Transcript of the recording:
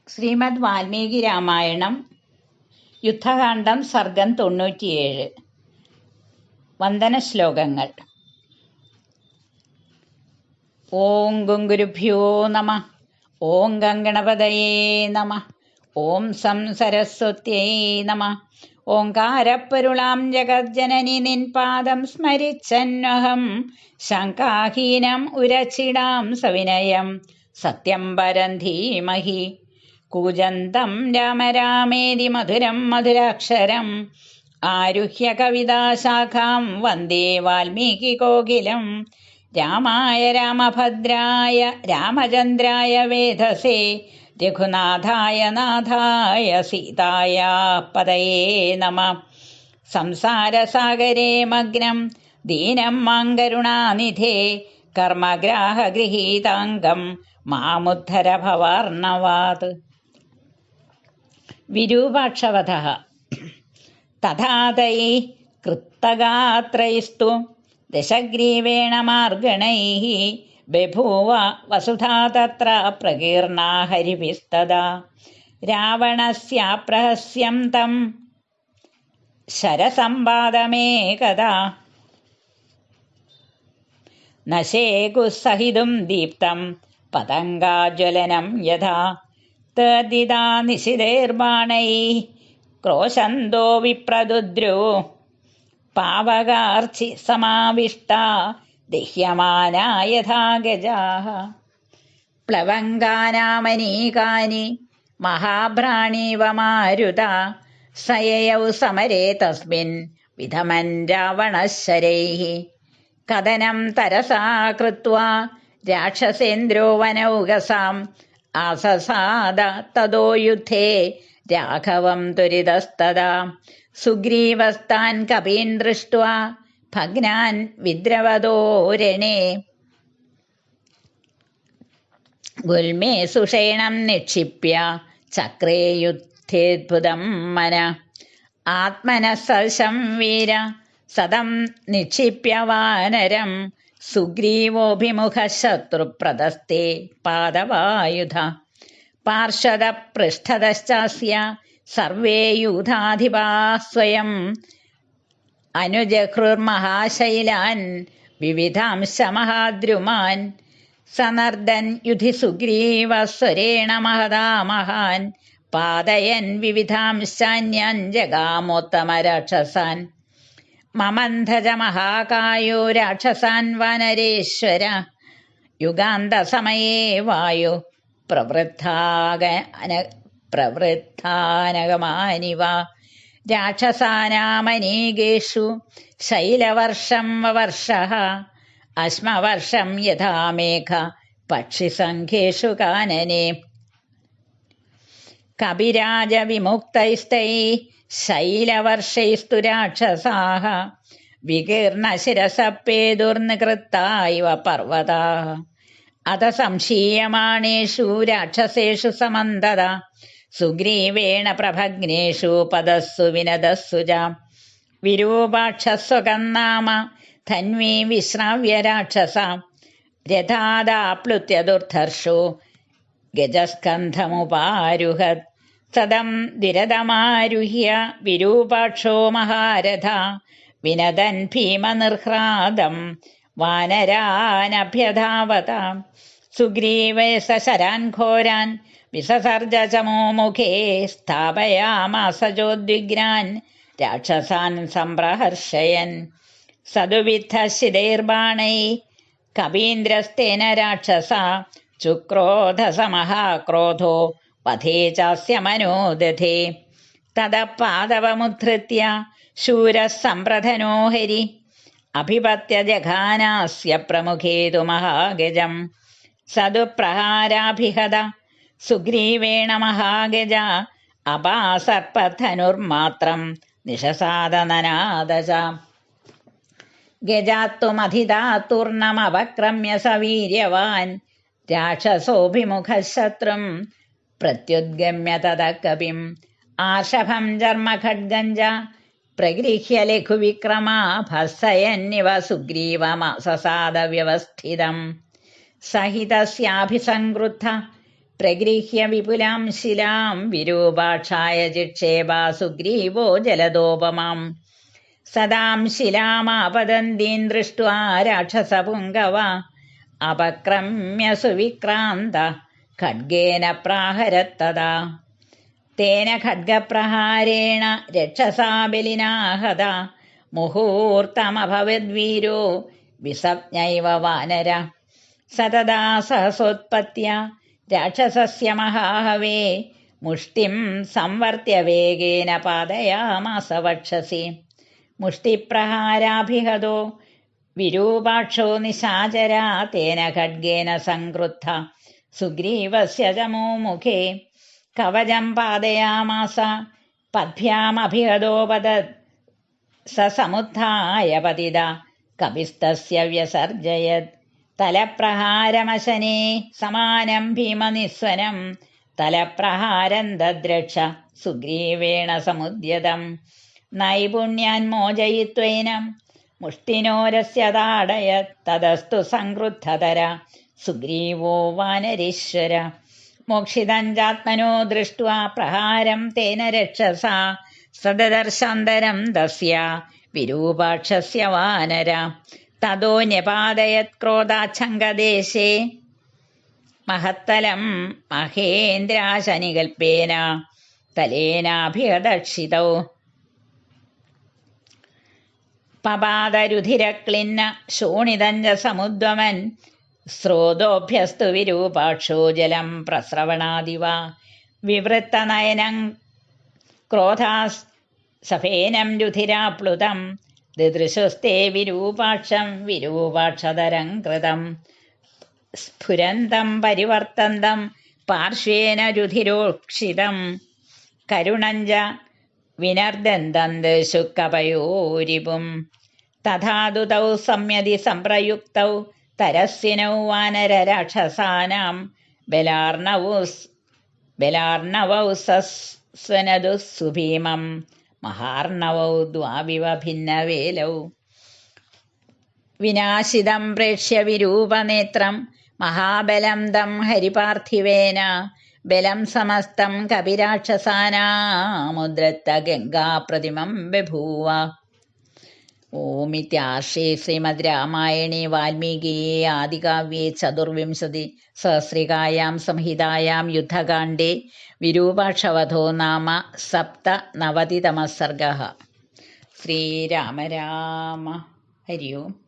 ശ്രീമദ് വാൽമീകി രാമായണം യുദ്ധകാന്ഡം സർഗം 97. വന്ദന ശ്ലോകങ്ങൾ. ഓം ഗുരുഭ്യോ നമ. ഓം ഗംഗണപതയേ നമ. ഓം സം സരസ്വത്യൈ നമ. ഓംകാരപ്പൊരുളാം ജഗജ്ജനനി നിൻ പാദം സ്മരിച്ചന്വഹം ശങ്കാഹീനം ഉരച്ചിടാം സവിനയം സത്യം പരം ധീമഹി. കൂജന്തം രാമ രാമേതി മധുരം മധുരാക്ഷരം ആരുഹ്യ കവിതാശാഖാം വന്ദേ വാൽമീകി കോകിലം. രാമായ രാമഭദ്രായ രാമചന്ദ്രായ വേധസേ രഘുനാഥായ നാഥായ സീതായ പതയേ നമ. സംസാരസാഗരേ മഗ്നം ദീനം മാം കരുണാനിധേ കർമ്മഗ്രാഹഗൃഹീതാംഗം മാമുദ്ധര ഭവാർണവാത്. വിരൂപാക്ഷവധഃ. തഥാ തൈഃ കൃത്തഗാത്രൈസ്തു ദശഗ്രീവേണ മാർഗണൈഃ ബഭൂവ വസുധാ തത്ര പ്രകീർണാ ഹരിഭിസ്തദാ. രാവണസ്യാപ്രഹസ്യം തം ശരസംവാദമേകദാ നശേകുഃസഹിതും ദീപ്തം പതംഗാജ്വലനം യഥാ. തദിദാ നിശിതൈർബാണൈഃ ക്രോശന്തോ വിപ്രദുദ്രോ പാവകാർച്ചി സമാവിഷ്ടാ ദഹ്യമാനാ യഥാ ഗജാഃ. പ്ലവങ്കാനാമനീകാനി മഹാഭ്രാണീവ മാരുതാ സയയൗ സമരേ തസ്മിൻ വിധമൻ രാവണശരൈഃ. കഥനം തരസാ കൃത്വാ രാക്ഷസേന്ദ്രോ വനൗകസാം ആസസാദ തതോ യുദ്ധേ രാഘവം ത്വരിതസ്തദാ. സുഗ്രീവസ്താൻ കപീൻ ദൃഷ്ട്വാ ഭഗ്നാൻ വിദ്രവദോ രണേ ഗുൽമേ സുഷേണം നിക്ഷിപ്യ ചക്രേ യുദ്ധേദ്ഭുതം മന. ആത്മനഃ വീര സദം നിക്ഷിപ്യ വാനരം സുഗ്രീവോഭിമുഖഃ ശത്രുപ്രദസ്തേ പാദവായുധ. പാർശ്വതപൃഷ്ഠതശ്ചാസ്യ സർവേ യൂഥാധിപാഃ സ്വയം അനുജഘൃർമഹാശൈലാൻ വിവിധാംശ മഹാദ്രുമാൻ. സനർദൻ യുധി സുഗ്രീവസ്വരേണ മഹതാ മഹാൻ പാതയൻ വിവിധാംശാന്യാൻ ജഗാമോത്തമരാക്ഷസാൻ. മമന്ധജ മഹാകായോ രാക്ഷസാൻ വനരേശ്വര യുഗാന്തസമയേ വായു പ്രവൃദ്ധാനഗമാനിവ. രാക്ഷസാനാമനീകേഷു ശൈലവർഷം വവർഷഃ അശ്മവർഷം യഥാ മേഘ പക്ഷിസംഖ്യേഷു കാനനെ. കപിരാജവിമുക്തൈസ്തൈ ശൈലവർഷൈസ്തു രാക്ഷസാഃ വികീർണശിരസപ്പേതുർനികൃത്താ ഇവ പർവതാഃ. അത സംശീയമാണേഷു രാക്ഷസേഷു സമന്തത സുഗ്രീവേണ പ്രഭഗ്നേഷു പദസ്സു വിനദസ്സു ച. വിരൂപാക്ഷസ്വകം നാമ ധന്വീ വിശ്രാവ്യ രാക്ഷസ രഥാദാപ്ലുത്യ ദുർധർഷോ ഗജസ്കന്ധമുപാരുഹത്. സദം ദിരതമാരുഹ്യ വിരൂപാക്ഷോ മഹാരഥ വിനദൻ ഭീമനിർഹ്രാദം വാനരാനഭ്യധാവത. സുഗ്രീവേ സശരാൻ ഘോരാൻ വിസസർജ ചമോമുഖേ സ്ഥാപയാമാസ ചോദ്വിഗ്രാൻ രാക്ഷസാൻ സംപ്രഹർഷയൻ. സദുവിദ്ധശിതൈർബാണൈ കപീന്ദ്രസ്തേന രാക്ഷസ ചുക്രോധസമഹാക്രോധോ വധേ ചാസ്യ മനോദധേ. തതഃ പാദവമുദ്ധൃത്യ ശൂരഃ സംപ്രധനോ ഹരി അഭിപത്യ ജഘാനാസ്യ പ്രമുഖേതു മഹാഗജം. സദുപ്രഹാരാഭിഹത സുഗ്രീവേണ മഹാഗജ അപാസർപ്പധനുർമാത്രം നിശസാദനനാദ ച. ഗജാത്വമധിതാത്തൂർണമവക്രമ്യ സവീര്യവാൻ രാക്ഷസോഭിമുഖഃ ശത്രും പ്രത്യുദ്ഗമ്യ തതഃ കപിം. ആർഷഭം ചർമ്മഖഡ്ഗം ച പ്രഗൃഹ്യ ലഘുവിക്രമാ ഭസ്സയന്നിവ സുഗ്രീവമസസാദ വ്യവസ്ഥിതം. സഹിതസ്യാഭിസംക്രുദ്ധ പ്രഗൃഹ്യ വിപുലാം ശിലാം വിരൂപാക്ഷായ ചിക്ഷേപ സുഗ്രീവോ ജലദോപമാം. സദാം ശിലാമാപതന്തീൻ ദൃഷ്ട്വാ രാക്ഷസപുങ്കവ അപക്രമ്യ സുവിക്രാന്ത ഖഡ്ഗേന പ്രാഹരത്തതാ. തേന ഖഡ്ഗപ്രഹാരേണ രക്ഷസാ ബലിനാഹത മുഹൂർത്തമഭവദ്വീരോ വിസജ്ഞൈവ വാനര. സതദാ സഹസോത്പത്യ രാക്ഷസസ്യ മഹാഹവേ മുഷ്ടിം സംവർത്യ വേഗേന പാതയാമാസ വക്ഷസി. മുഷ്ടിപ്രഹാരാഭിഹതോ വിരൂപാക്ഷോ നിശാചരാ തേന ഖഡ്ഗേന സംക്രുദ്ധ സുഗ്രീവസ്യ ചമോ മുഖേ കവചം പാതയാമാസ. പദ്ഭ്യാമഭിഹതോപതത് സ സമുത്ഥായ പതിത കപിസ്തസ്യ വ്യസർജയത്. തലപ്രഹാരമശനേ സമാനം ഭീമനിസ്വനം തലപ്രഹാരം ദദ്രക്ഷ സുഗ്രീവേണ സമുദ്യതം. നൈപുണ്യാന്മോചയിത്വൈനം മുഷ്ടിനോരസ്യ താടയത് തതസ്തു സംക്രുദ്ധതര സുഗ്രീവോ വാനരീശ്വര. മോക്ഷിതം ചാത്മനോ ദൃഷ്ട്വാ പ്രഹാരം തേന രക്ഷസാ സദദർശാന്തരം തസ്യ വിരൂപാക്ഷസ്യ വാനര. തതോ ന്യപാതയത് ക്രോധാച്ഛങ്കദേശേ മഹത്തലം മഹേന്ദ്രാശനികൽപ്പേന തലേനാഭിഹതക്ഷിതൗ. പപാതരുധിരക്ലിന്ന ശോണിതം ച സമുദ്വമൻ സ്രോതോഭ്യസ്തു വിരൂപാക്ഷോ ജലം പ്രസ്രവണാദിവ. വിവൃത്തനയനം ക്രോധാസ് സഫേനം രുധിരാപ്ലുതം ദിദൃശുസ്തേ വിരൂപാക്ഷം വിരൂപാക്ഷതരം കൃതം. സ്ഫുരന്തം പരിവർത്തന്തം പാർശ്വേന രുധിരോക്ഷിതം കരുണം ച വിനർദന്തം ശുക്കപയോരിപും. തഥാതു തൗ സംയതി സംപ്രയുക്തൗ തരസ്വിനൗ വാനരരാക്ഷസാനാം ബലാർണവൗ സസ്വനദു സുഭീമം മഹാർണവൗ ദ്വാവിവ ഭിന്നവേലൗ. വിനാശിതം പ്രേക്ഷ്യ വിരൂപനേത്രം മഹാബലം തം ഹരിപാർത്ഥിവേന ബലം സമസ്തം കപിരാക്ഷസാനാമുദ്രത്ത ഗംഗാപ്രതിമം ബഭൂവ. ഓമിത്യാശ്രേ ശ്രീമദ് രാമായണേ വാൽമീകിയേ ആദികാവ്യേ ചതുർവിംശതി സഹസ്രികായാം സംഹിതായാം യുദ്ധകാണ്ഡേ വിരൂപാക്ഷവധോ നാമ സപ്തനവതിതമഃ സർഗഃ. ശ്രീരാമ രാമ. ഹരി ഓം.